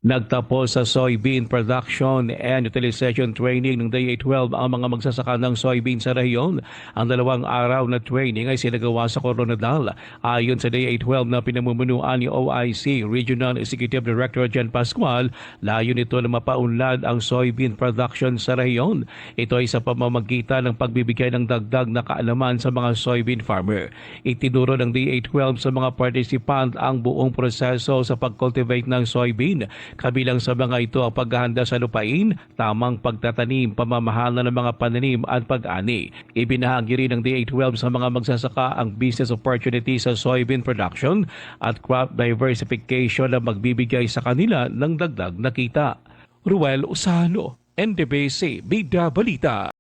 Nagtapos sa soybean production and utilization training ng DA-12 ang mga magsasaka ng soybean sa rehiyon. Ang 2 araw na training ay sinagawa sa Coronadal. Ayon sa DA-12 na pinamumunuan ni OIC Regional Executive Director Jan Pascual, layo nito na mapaunlad ang soybean production sa rehiyon. Ito ay sa pamamagitan ng pagbibigay ng dagdag na kaalaman sa mga soybean farmer. Itinuro ng DA-12 sa mga participant ang buong proseso sa pag-cultivate ng soybean. Kabilang sa mga ito ang paghahanda sa lupain, tamang pagtatanim, pamamahala ng mga pananim at pag-ani. Ibinahagi rin ng DA-12 sa mga magsasaka ang business opportunity sa soybean production at crop diversification na magbibigay sa kanila ng dagdag na kita. Ruel Usano, NDBC, Bida Balita.